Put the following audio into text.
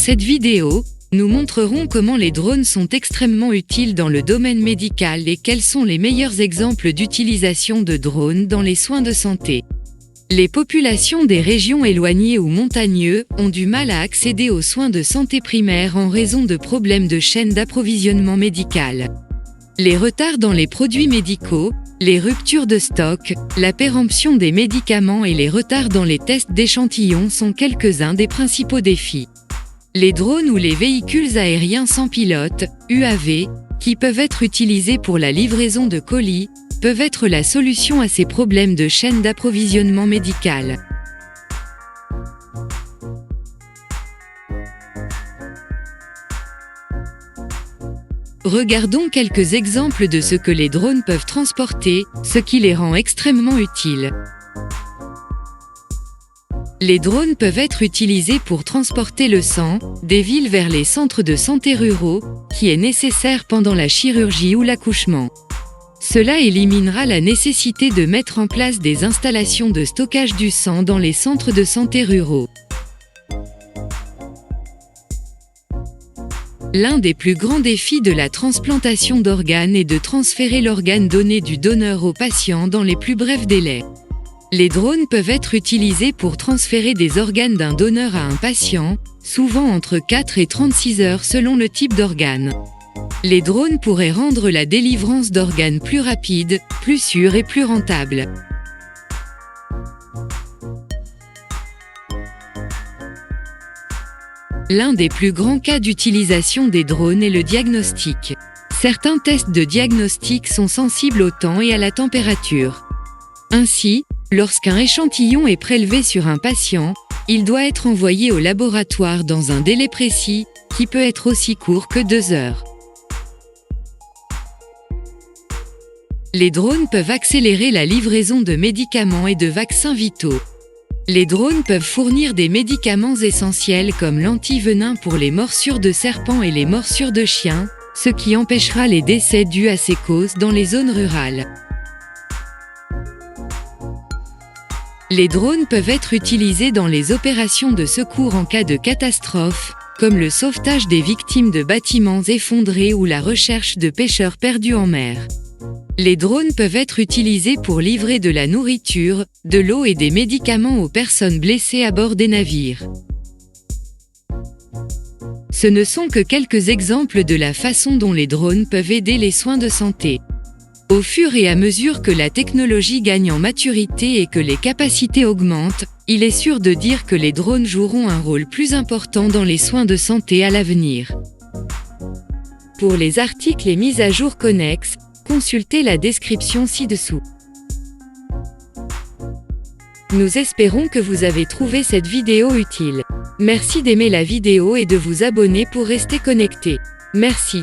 cette vidéo, nous montrerons comment les drones sont extrêmement utiles dans le domaine médical et quels sont les meilleurs exemples d'utilisation de drones dans les soins de santé. Les populations des régions éloignées ou montagneuses ont du mal à accéder aux soins de santé primaires en raison de problèmes de chaîne d'approvisionnement médical. Les retards dans les produits médicaux, les ruptures de stock, la péremption des médicaments et les retards dans les tests d'échantillons sont quelques-uns des principaux défis. Les drones ou les véhicules aériens sans pilote, UAV, qui peuvent être utilisés pour la livraison de colis, peuvent être la solution à ces problèmes de chaîne d'approvisionnement médical. Regardons quelques exemples de ce que les drones peuvent transporter, ce qui les rend extrêmement utiles. Les drones peuvent être utilisés pour transporter le sang, des villes vers les centres de santé ruraux, qui est nécessaire pendant la chirurgie ou l'accouchement. Cela éliminera la nécessité de mettre en place des installations de stockage du sang dans les centres de santé ruraux. L'un des plus grands défis de la transplantation d'organes est de transférer l'organe donné du donneur au patient dans les plus brefs délais. Les drones peuvent être utilisés pour transférer des organes d'un donneur à un patient, souvent entre 4 et 36 heures selon le type d'organe. Les drones pourraient rendre la délivrance d'organes plus rapide, plus sûre et plus rentable. L'un des plus grands cas d'utilisation des drones est le diagnostic. Certains tests de diagnostic sont sensibles au temps et à la température. Ainsi, lorsqu'un échantillon est prélevé sur un patient, il doit être envoyé au laboratoire dans un délai précis, qui peut être aussi court que 2 heures. Les drones peuvent accélérer la livraison de médicaments et de vaccins vitaux. Les drones peuvent fournir des médicaments essentiels comme l'antivenin pour les morsures de serpents et les morsures de chiens, ce qui empêchera les décès dus à ces causes dans les zones rurales. Les drones peuvent être utilisés dans les opérations de secours en cas de catastrophe, comme le sauvetage des victimes de bâtiments effondrés ou la recherche de pêcheurs perdus en mer. Les drones peuvent être utilisés pour livrer de la nourriture, de l'eau et des médicaments aux personnes blessées à bord des navires. Ce ne sont que quelques exemples de la façon dont les drones peuvent aider les soins de santé. Au fur et à mesure que la technologie gagne en maturité et que les capacités augmentent, il est sûr de dire que les drones joueront un rôle plus important dans les soins de santé à l'avenir. Pour les articles et mises à jour connexes, consultez la description ci-dessous. Nous espérons que vous avez trouvé cette vidéo utile. Merci d'aimer la vidéo et de vous abonner pour rester connecté. Merci.